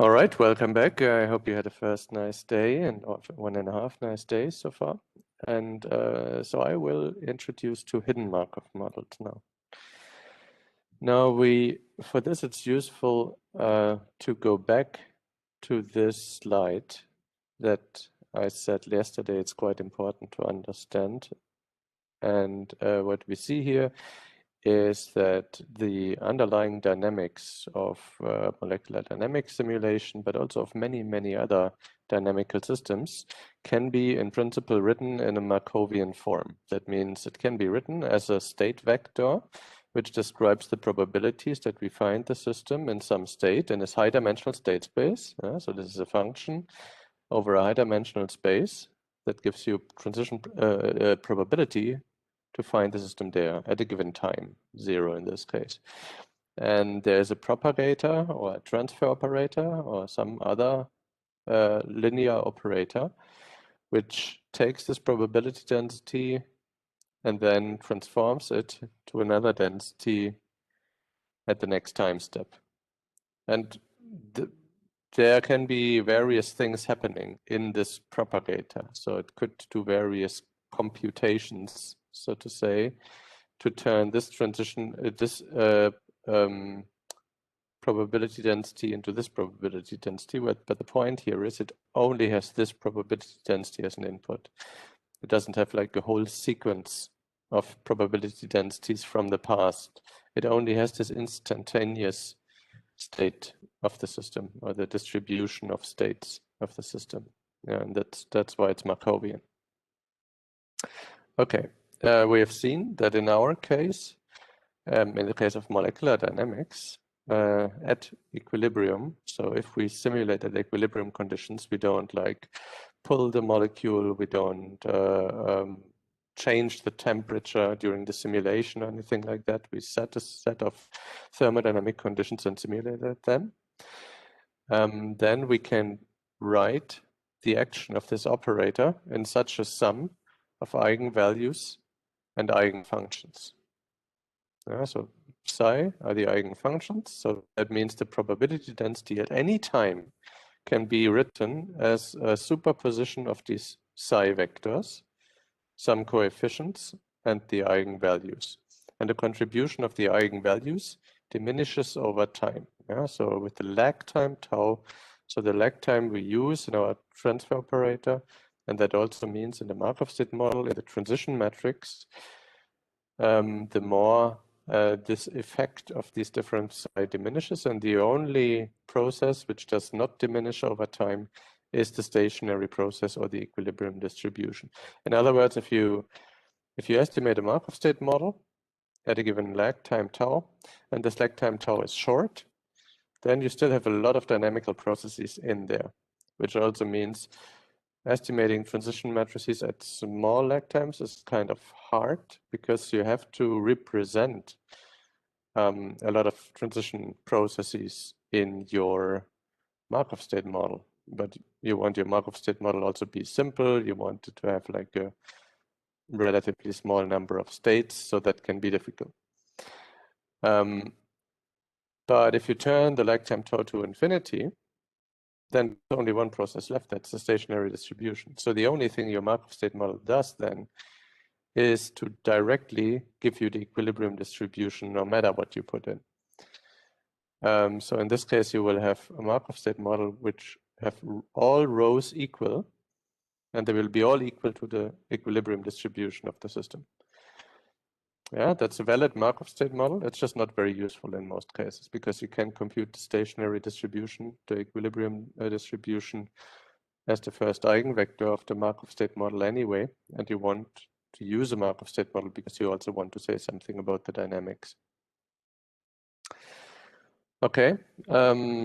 All right, welcome back. I hope you had a first nice day and 1.5 nice days so far. And so I will introduce two hidden Markov models now. Now for this, it's useful to go back to this slide that I said yesterday. It's quite important to understand. And what we see here is that the underlying dynamics of molecular dynamics simulation, but also of many, many other dynamical systems, can be in principle written in a Markovian form. That means it can be written as a state vector, which describes the probabilities that we find the system in some state in this high-dimensional state space. So this is a function over a high-dimensional space that gives you transition probability to find the system there at a given time, 0 in this case. And there's a propagator or a transfer operator or some other linear operator, which takes this probability density and then transforms it to another density at the next time step. And there can be various things happening in this propagator. So it could do various computations, so to say, to turn this probability density into this probability density. But the point here is it only has this probability density as an input. It doesn't have like a whole sequence of probability densities from the past. It only has this instantaneous state of the system, or the distribution of states of the system. Yeah, and that's why it's Markovian. Okay, we have seen that in our case, in the case of molecular dynamics, at equilibrium, so if we simulate at equilibrium conditions, we don't like pull the molecule, we don't change the temperature during the simulation or anything like that. We set a set of thermodynamic conditions and simulated them. Then we can write the action of this operator in such a sum of eigenvalues and eigenfunctions. So psi are the eigenfunctions. So that means the probability density at any time can be written as a superposition of these psi vectors, some coefficients, and the eigenvalues. And the contribution of the eigenvalues diminishes over time. So with the lag time tau, so the lag time we use in our transfer operator, and that also means in the Markov state model, in the transition matrix, the more this effect of these different psi diminishes, and the only process which does not diminish over time is the stationary process or the equilibrium distribution. In other words, if you estimate a Markov state model at a given lag time tau, and this lag time tau is short, then you still have a lot of dynamical processes in there, which also means estimating transition matrices at small lag times is kind of hard because you have to represent a lot of transition processes in your Markov state model. But you want your Markov state model also be simple. You want it to have like a relatively small number of states, so that can be difficult. But if you turn the lag time tau to infinity, then there's only one process left, that's the stationary distribution. So the only thing your Markov state model does then is to directly give you the equilibrium distribution no matter what you put in. So in this case, you will have a Markov state model which have all rows equal, and they will be all equal to the equilibrium distribution of the system. Yeah, that's a valid Markov state model. It's just not very useful in most cases because you can compute the stationary distribution, the equilibrium distribution, as the first eigenvector of the Markov state model anyway, and you want to use a Markov state model because you also want to say something about the dynamics. Okay,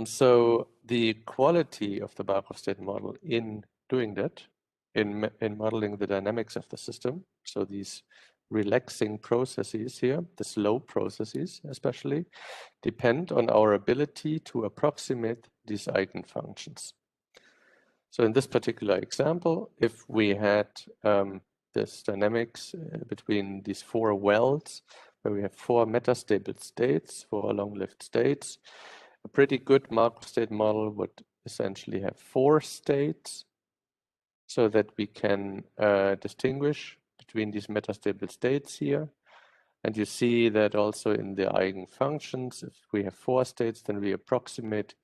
so the quality of the Markov state model in doing that, in modeling the dynamics of the system, so these relaxing processes here, the slow processes especially, depend on our ability to approximate these eigenfunctions. So in this particular example, if we had this dynamics between these 4 wells, where we have 4 metastable states, 4 long-lived states, a pretty good Markov state model would essentially have 4 states so that we can distinguish between these metastable states here. And you see that also in the eigenfunctions, if we have 4 states, then we approximate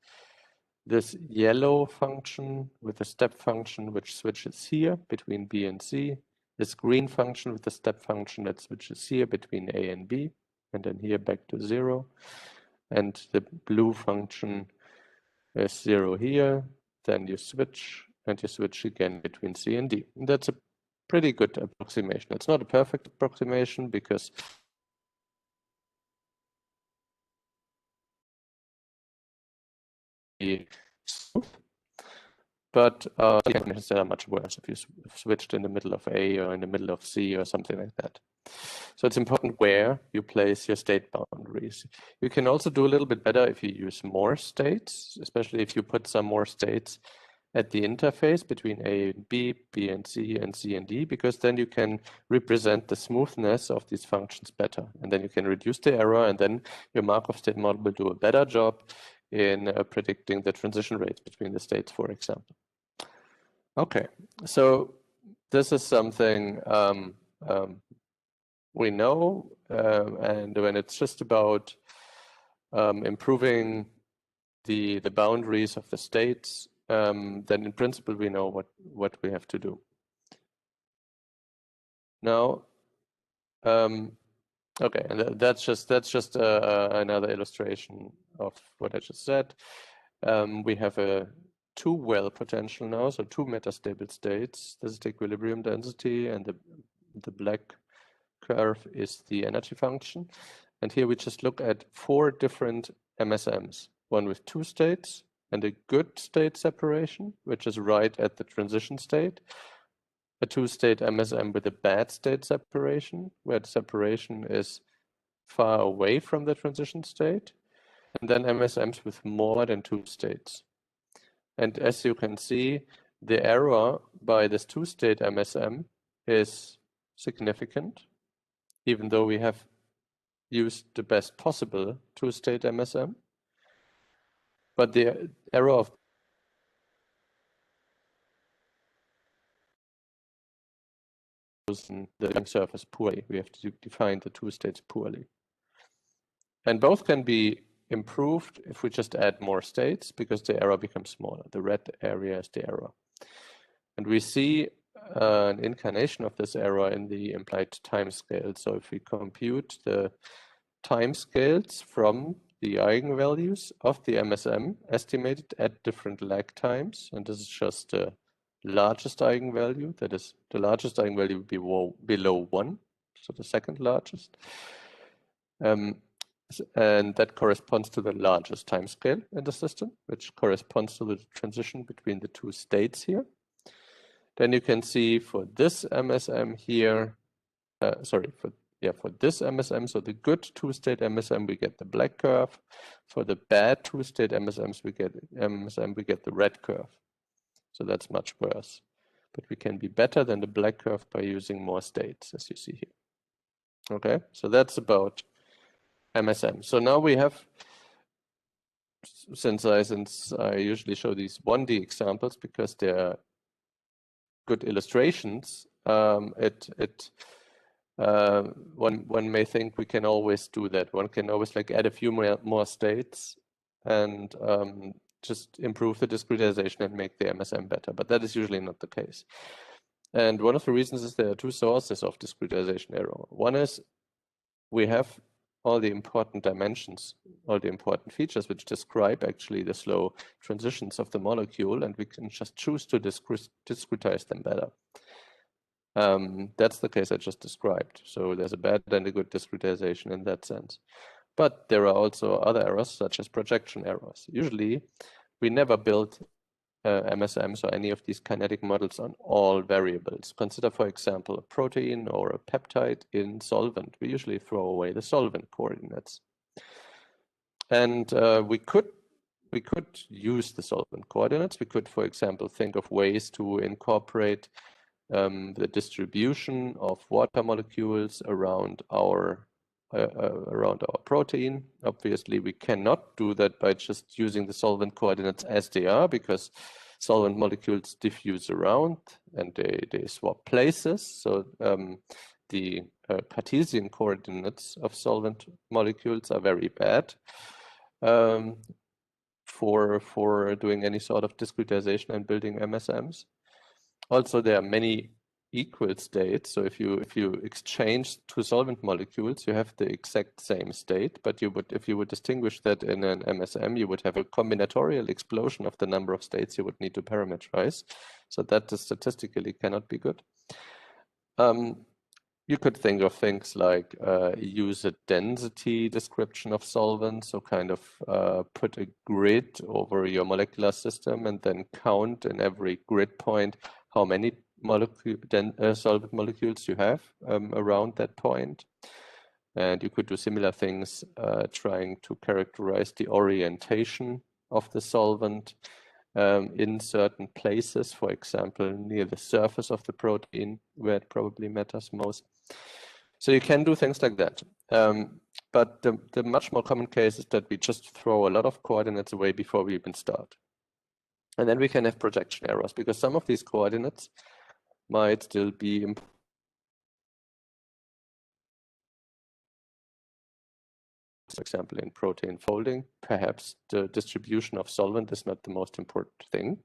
this yellow function with a step function which switches here between B and C, this green function with a step function that switches here between A and B, and then here back to 0. And the blue function is 0 here, then you switch, and you switch again between C and D. And that's a pretty good approximation. It's not a perfect approximation because smooth, but applications that are much worse if you switched in the middle of A or in the middle of C or something like that. So it's important where you place your state boundaries. You can also do a little bit better if you use more states, especially if you put some more states at the interface between A and B, B and C and D, because then you can represent the smoothness of these functions better. And then you can reduce the error, and then your Markov state model will do a better job in predicting the transition rates between the states, for example. Okay, so this is something we know, and when it's just about improving the boundaries of the states, then in principle we know what we have to do. Now, okay, and that's just another illustration of what I just said. We have a 2-well potential now, so 2 metastable states. This is the equilibrium density, and the black curve is the energy function. And here we just look at 4 different MSMs, one with 2 states and a good state separation, which is right at the transition state, a 2-state MSM with a bad state separation, where the separation is far away from the transition state, and then MSMs with more than 2 states. And as you can see, the error by this 2-state MSM is significant, even though we have used the best possible 2-state MSM. But the error of the surface poorly. We have to define the 2 states poorly. And both can be improved if we just add more states, because the error becomes smaller. The red area is the error. And we see an incarnation of this error in the implied timescale. So if we compute the timescales from the eigenvalues of the MSM estimated at different lag times, and this is just the largest eigenvalue, that is, the largest eigenvalue would be below 1, so the second largest. And that corresponds to the largest timescale in the system, which corresponds to the transition between the 2 states here. Then you can see for this MSM here, for this MSM, so the good 2-state MSM, we get the black curve. For the bad 2-state MSMs, we get the red curve. So that's much worse. But we can be better than the black curve by using more states, as you see here. Okay, so that's about MSM. So now we have, since I usually show these 1D examples because they're good illustrations, one may think we can always do that. One can always like add a few more states and just improve the discretization and make the MSM better, but that is usually not the case. And one of the reasons is there are 2 sources of discretization error. One is we have all the important dimensions, all the important features which describe actually the slow transitions of the molecule, and we can just choose to discretize them better. That's the case I just described. So there's a bad and a good discretization in that sense. But there are also other errors, such as projection errors. Usually, we never build MSMs or any of these kinetic models on all variables. Consider, for example, a protein or a peptide in solvent. We usually throw away the solvent coordinates. And we could use the solvent coordinates. We could, for example, think of ways to incorporate the distribution of water molecules around our around our protein. Obviously, we cannot do that by just using the solvent coordinates as they are, because solvent molecules diffuse around and they swap places. So the Cartesian coordinates of solvent molecules are very bad for doing any sort of discretization and building MSMs. Also, there are many equal states. So if you exchange two solvent molecules, you have the exact same state, but if you would distinguish that in an MSM, you would have a combinatorial explosion of the number of states you would need to parameterize. So that statistically cannot be good. You could think of things like use a density description of solvents, so kind of put a grid over your molecular system and then count in every grid point how many solvent molecules you have around that point. And you could do similar things trying to characterize the orientation of the solvent in certain places, for example, near the surface of the protein, where it probably matters most. So you can do things like that. But the much more common case is that we just throw a lot of coordinates away before we even start. And then we can have projection errors, because some of these coordinates might still be important. For example, in protein folding, perhaps the distribution of solvent is not the most important thing,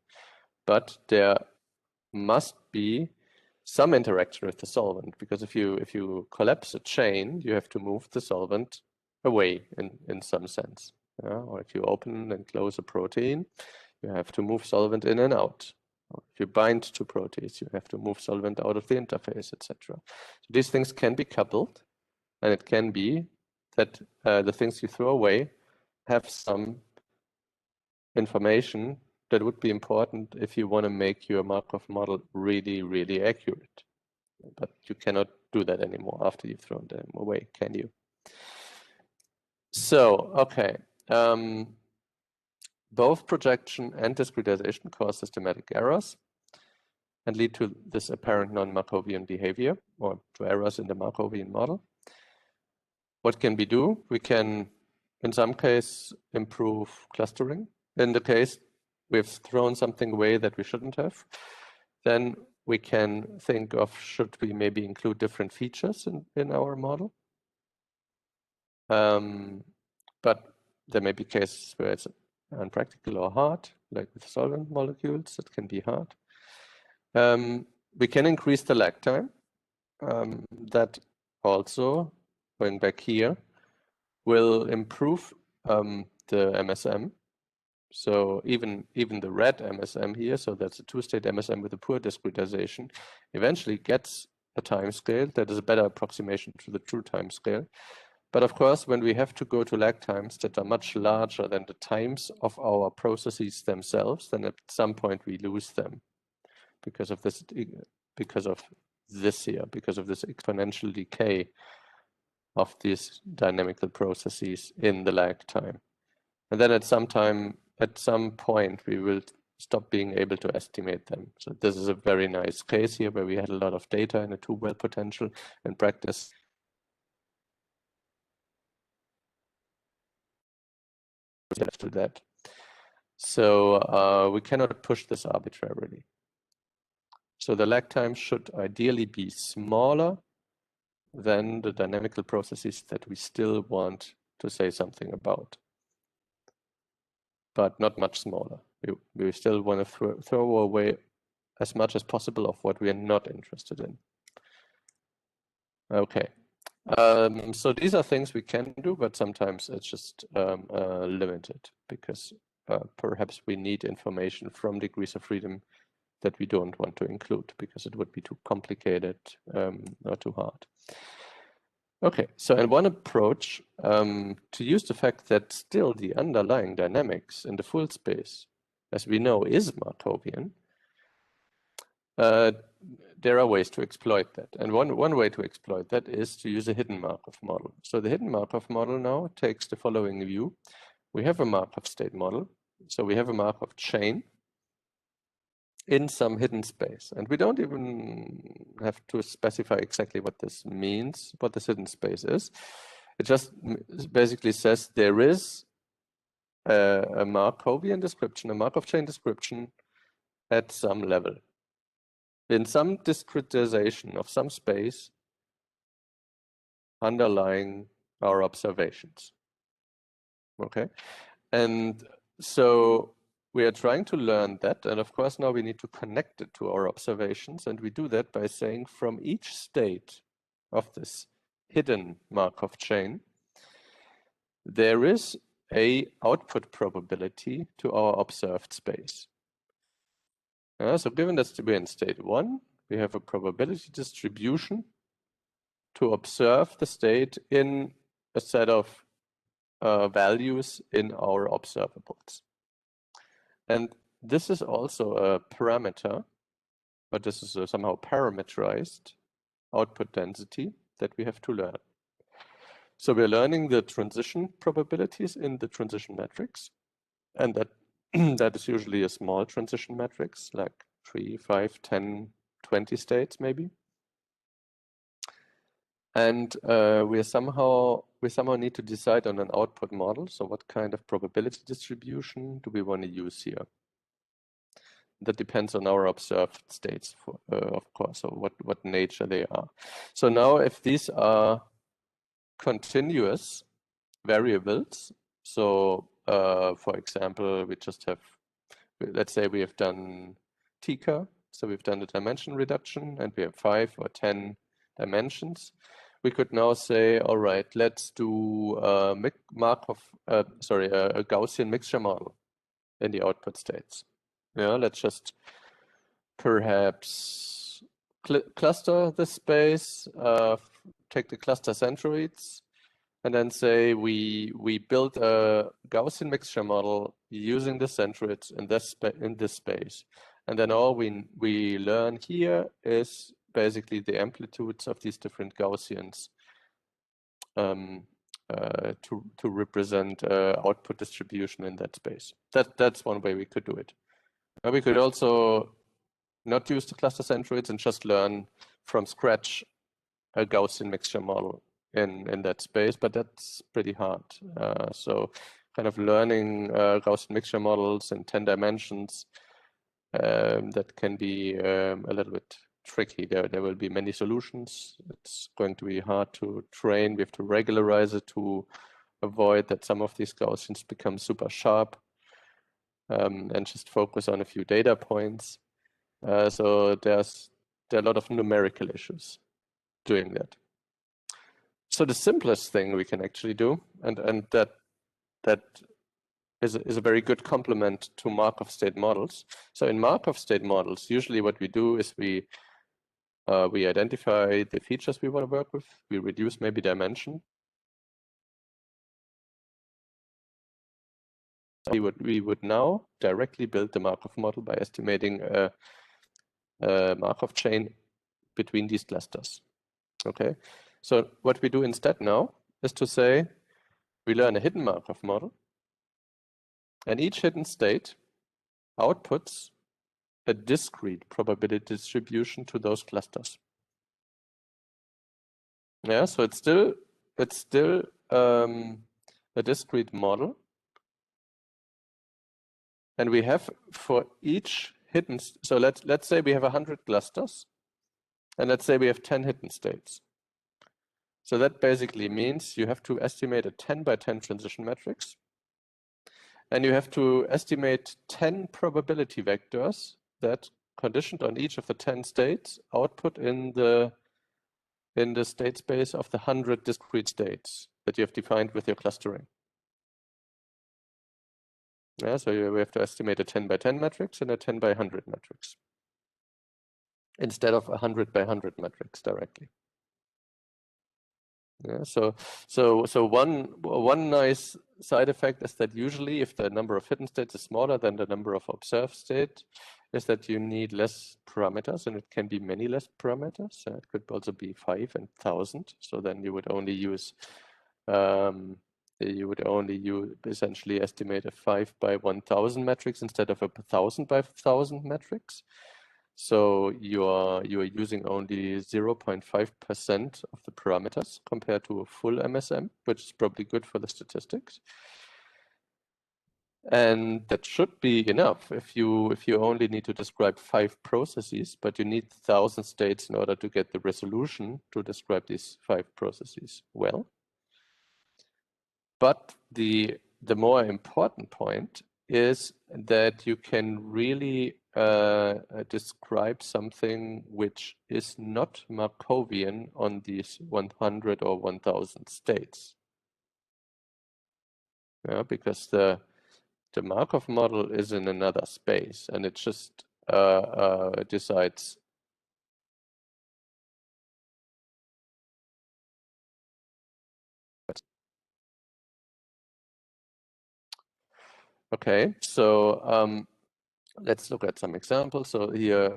but there must be some interaction with the solvent, because if you collapse a chain, you have to move the solvent away in some sense. Or if you open and close a protein, you have to move solvent in and out. Or if you bind to proteins, you have to move solvent out of the interface, etc. So these things can be coupled, and it can be that the things you throw away have some information that would be important if you want to make your Markov model really, really accurate. But you cannot do that anymore after you've thrown them away, can you? So, okay. Both projection and discretization cause systematic errors and lead to this apparent non-Markovian behavior, or to errors in the Markovian model. What can we do? We can, in some case, improve clustering. In the case we've thrown something away that we shouldn't have, then we can think of, should we maybe include different features in our model? But there may be cases where it's unpractical or hard, like with solvent molecules, it can be hard. We can increase the lag time. That also, going back here, will improve the MSM. So even the red MSM here, so that's a two-state MSM with a poor discretization, eventually gets a time scale that is a better approximation to the true time scale. But of course, when we have to go to lag times that are much larger than the times of our processes themselves, then at some point we lose them because of this exponential decay of these dynamical processes in the lag time. And then at some point, we will stop being able to estimate them. So this is a very nice case here where we had a lot of data and a two-well potential in practice. To that. So we cannot push this arbitrarily. So the lag time should ideally be smaller than the dynamical processes that we still want to say something about, but not much smaller. We still want to throw away as much as possible of what we are not interested in. Okay. So these are things we can do, but sometimes it's just limited because perhaps we need information from degrees of freedom that we don't want to include because it would be too complicated or too hard. Okay, so and one approach to use the fact that still the underlying dynamics in the full space, as we know, is Markovian, there are ways to exploit that. And one way to exploit that is to use a hidden Markov model. So the hidden Markov model now takes the following view. We have a Markov state model. So we have a Markov chain in some hidden space. And we don't even have to specify exactly what this means, what this hidden space is. It just basically says there is a Markovian description, a Markov chain description at some level. In some discretization of some space underlying our observations. Okay, and so we are trying to learn that, and of course now we need to connect it to our observations, and we do that by saying from each state of this hidden Markov chain, there is a output probability to our observed space. So given that we're in state 1, we have a probability distribution to observe the state in a set of values in our observables. And this is also a parameter, but this is a somehow parameterized output density that we have to learn. So we're learning the transition probabilities in the transition matrix, and that is usually a small transition matrix, like 3, 5, 10, 20 states maybe. And we somehow need to decide on an output model. So what kind of probability distribution do we want to use here? That depends on our observed states, of course, or what nature they are. So now if these are continuous variables, so for example, we just have, let's say we have done TK, so we've done the dimension reduction and we have 5 or 10 dimensions. We could now say, all right, let's do a Gaussian mixture model in the output states. Yeah, let's just perhaps cluster the space, take the cluster centroids, and then say we build a Gaussian mixture model using the centroids in this space. And then all we learn here is basically the amplitudes of these different Gaussians to represent output distribution in that space. That's one way we could do it. We could also not use the cluster centroids and just learn from scratch a Gaussian mixture model in that space, but that's pretty hard. So kind of learning Gaussian mixture models in 10 dimensions, that can be a little bit tricky. There will be many solutions. It's going to be hard to train. We have to regularize it to avoid that some of these Gaussians become super sharp, and just focus on a few data points. So there are a lot of numerical issues doing that. So the simplest thing we can actually do, and that is a very good complement to Markov state models. So in Markov state models, usually what we do is we identify the features we want to work with. We reduce maybe dimension. We would now directly build the Markov model by estimating a Markov chain between these clusters. Okay, so what we do instead now is to say we learn a hidden Markov model, and each hidden state outputs a discrete probability distribution to those clusters. Yeah, so it's still a discrete model, and we have for each hidden. So let's say we have 100 clusters, and let's say we have 10 hidden states. So that basically means you have to estimate a 10 by 10 transition matrix, and you have to estimate 10 probability vectors that, conditioned on each of the 10 states, output in the state space of the 100 discrete states that you have defined with your clustering. Yeah, so we have to estimate a 10 by 10 matrix and a 10 by 100 matrix instead of a 100 by 100 matrix directly. Yeah, so one nice side effect is that usually if the number of hidden states is smaller than the number of observed states, is that you need less parameters, and it can be many less parameters. It could also be 5 and 1,000. So then you would only use essentially estimate a 5 by 1,000 matrix instead of a 1,000 by 1,000 matrix. So you are using only 0.5% of the parameters compared to a full MSM, which is probably good for the statistics. And that should be enough if you only need to describe 5 processes, but you need 1,000 states in order to get the resolution to describe these 5 processes well. But the more important point is that you can really describe something which is not Markovian on these 100 or 1,000 states. Yeah, because the Markov model is in another space, and it just decides. Okay, so let's look at some examples. So here,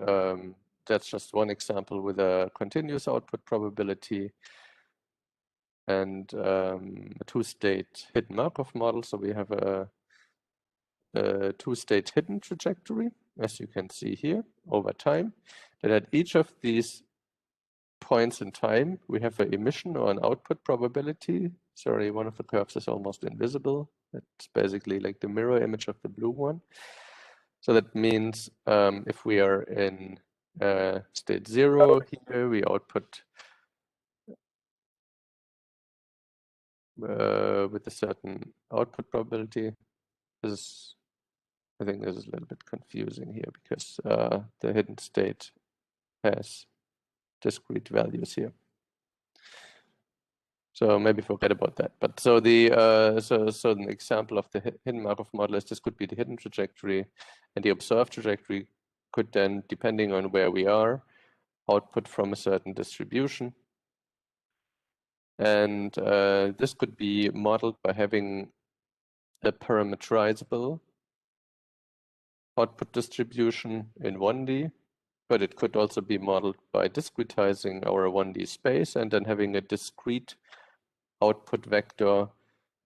that's just one example with a continuous output probability and a 2-state hidden Markov model. So we have a 2-state hidden trajectory, as you can see here, over time. That at each of these points in time, we have an emission or an output probability. Sorry, one of the curves is almost invisible. It's basically like the mirror image of the blue one. So that means if we are in state 0 here, we output with a certain output probability. I think this is a little bit confusing here because the hidden state has discrete values here. So maybe forget about that. But so so an example of the hidden Markov model is this could be the hidden trajectory, and the observed trajectory could then, depending on where we are, output from a certain distribution. And this could be modeled by having a parameterizable output distribution in 1D, but it could also be modeled by discretizing our 1D space and then having a discrete output vector,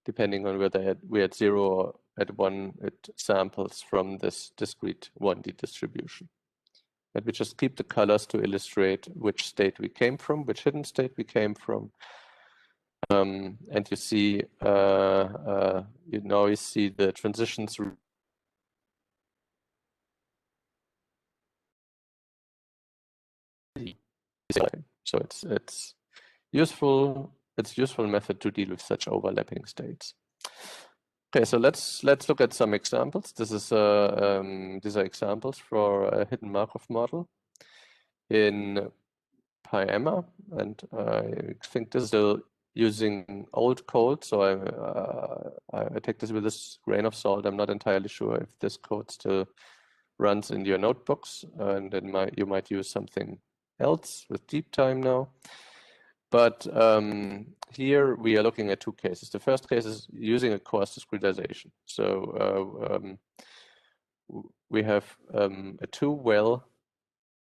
depending on whether we're at 0 or at 1, it samples from this discrete 1D distribution. And we just keep the colors to illustrate which state we came from, which hidden state we came from. And you see, you see the transitions. So it's useful. It's a useful method to deal with such overlapping states. Okay, so let's look at some examples. This is these are examples for a hidden Markov model in PyEMMA, and I think this is still using old code, so I take this with a grain of salt. I'm not entirely sure if this code still runs in your notebooks, and then you might use something else with deep time now. But here we are looking at 2 cases. The first case is using a coarse discretization. So we have a 2-well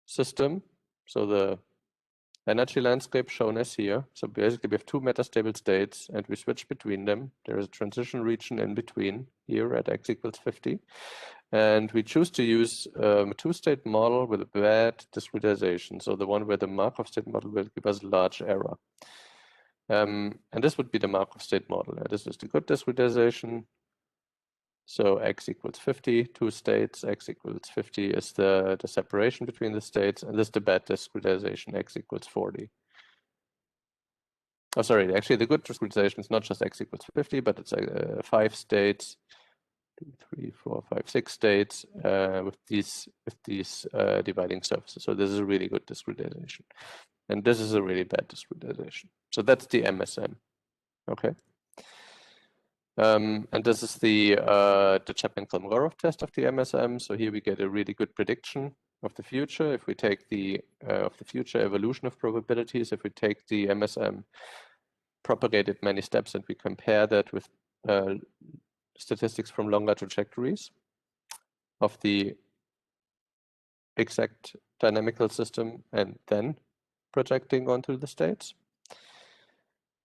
system. So the energy landscape shown as here. So basically we have 2 metastable states and we switch between them. There is a transition region in between here at x equals 50. And we choose to use a 2-state model with a bad discretization. So the one where the Markov state model will give us a large error. And this would be the Markov state model. This is the good discretization. So x equals 50, 2 states, x equals 50 is the separation between the states, and this is the bad discretization, x equals 40. Oh, sorry, actually the good discretization is not just x equals 50, but it's 5 states, 2, 3, 4, 5, 6 states with these dividing surfaces. So this is a really good discretization. And this is a really bad discretization. So that's the MSM, okay? And this is the Chapman-Kolmogorov test of the MSM. So here we get a really good prediction of the future. If we take the future evolution of probabilities, if we take the MSM, propagate it many steps, and we compare that with statistics from longer trajectories of the exact dynamical system, and then projecting onto the states.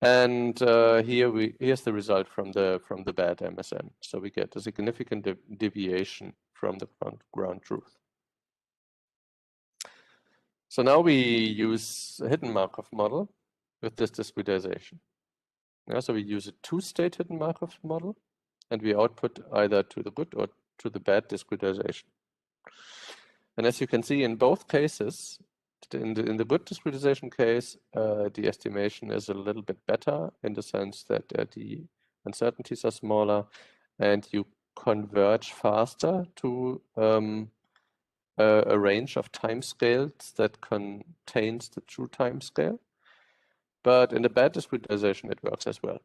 And here's the result from the bad MSM. So we get a significant deviation from the ground truth. So now we use a hidden Markov model with this discretization. Yeah, so we use a two-state hidden Markov model, and we output either to the good or to the bad discretization. And as you can see in both cases, in the good discretization case, the estimation is a little bit better in the sense that the uncertainties are smaller and you converge faster to a range of timescales that contains the true timescale. But in the bad discretization, it works as well.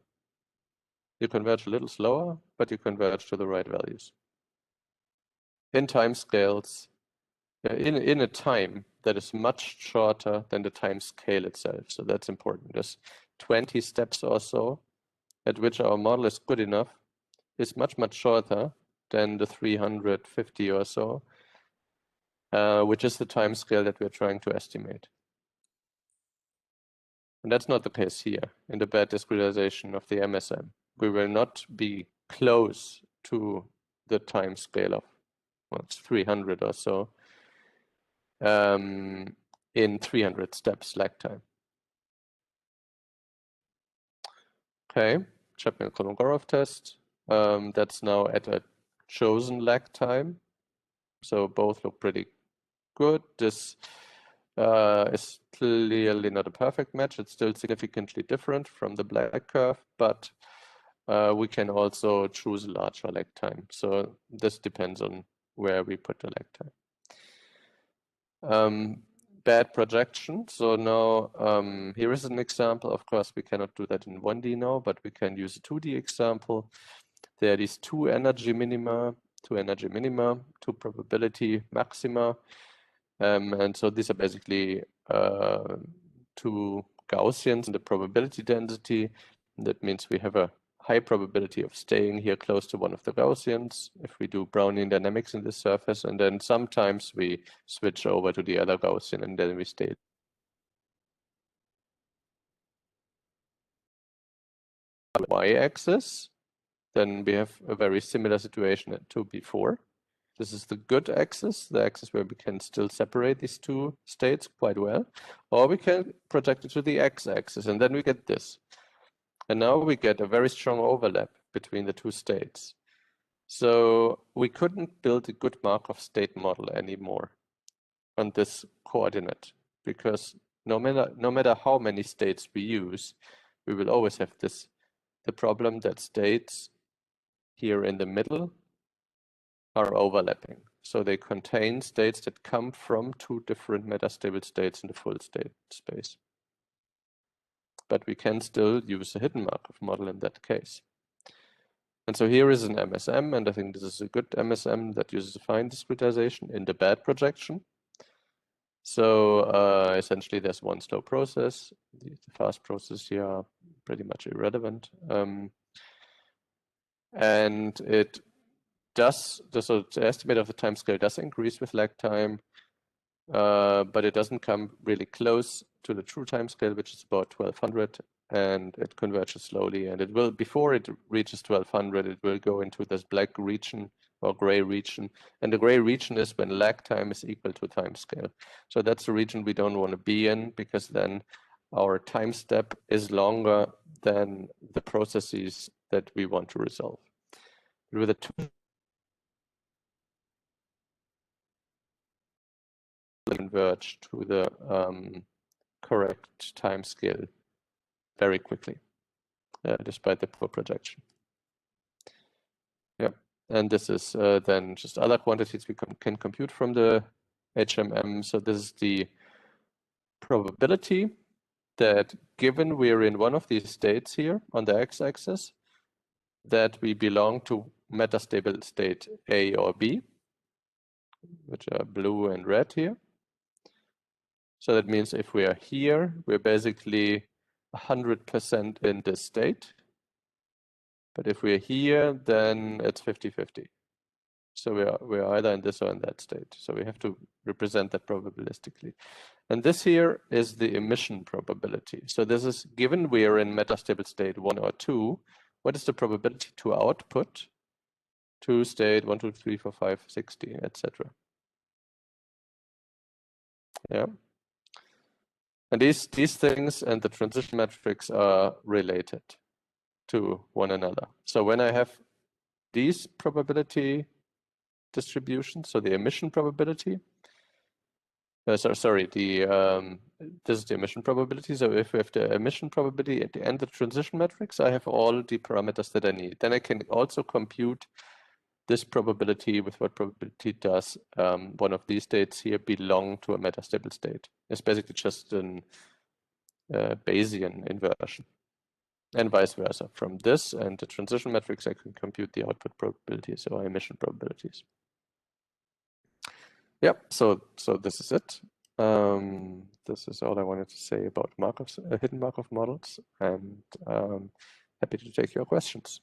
You converge a little slower, but you converge to the right values. In timescales, in a time that is much shorter than the time scale itself. So that's important. There's 20 steps or so at which our model is good enough. It's much, much shorter than the 350 or so, which is the time scale that we're trying to estimate. And that's not the case here in the bad discretization of the MSM. We will not be close to the time scale of, well, it's 300 or so. In 300 steps lag time. Okay, Chapman-Chronograph test. That's now at a chosen lag time. So both look pretty good. This is clearly not a perfect match. It's still significantly different from the black curve, but we can also choose a larger lag time. So this depends on where we put the lag time. Bad projection. So now here is an example. Of course, we cannot do that in 1D now, but we can use a 2D example. There are these two energy minima, two probability maxima. And so these are basically two Gaussians in the probability density. That means we have a high probability of staying here close to one of the Gaussians if we do Brownian dynamics in this surface, and then sometimes we switch over to the other Gaussian and then we stay. On the y-axis, then we have a very similar situation to before. This is the good axis, the axis where we can still separate these two states quite well, or we can project it to the x-axis, and then we get this. And now we get a very strong overlap between the two states. So we couldn't build a good Markov state model anymore on this coordinate, because no matter how many states we use, we will always have the problem that states here in the middle are overlapping. So they contain states that come from two different metastable states in the full state space. But we can still use a hidden Markov model in that case. And so here is an MSM, and I think this is a good MSM that uses a fine discretization in the bad projection. So essentially there's one slow process. The fast process here are pretty much irrelevant. And it does, so the estimate of the time scale does increase with lag time, but it doesn't come really close to the true time scale, which is about 1200, and it converges slowly. And it will, before it reaches 1200, it will go into this black region or gray region. And the gray region is when lag time is equal to time scale. So that's the region we don't want to be in, because then our time step is longer than the processes that we want to resolve. With a two converge to the correct time scale very quickly, despite the poor projection. Yeah, and this is then just other quantities we can compute from the HMM. So this is the probability that given we're in one of these states here on the x-axis, that we belong to metastable state A or B, which are blue and red here. So that means if we are here, we're basically 100% in this state. But if we're here, then it's 50-50. So we're either in this or in that state. So we have to represent that probabilistically. And this here is the emission probability. So this is given we are in metastable state 1 or 2, what is the probability to output to state 1, 2, 3, 4, 5, 60, etc. Yeah. And these things and the transition metrics are related to one another. So when I have these probability distributions, so the emission probability, this is the emission probability. So if we have the emission probability and the transition metrics, I have all the parameters that I need. Then I can also compute this probability with what probability does one of these states here belong to a metastable state. It's basically just an Bayesian inversion, and vice versa. From this and the transition metrics, I can compute the output probabilities or emission probabilities. Yep, so this is it. This is all I wanted to say about hidden Markov models, and happy to take your questions.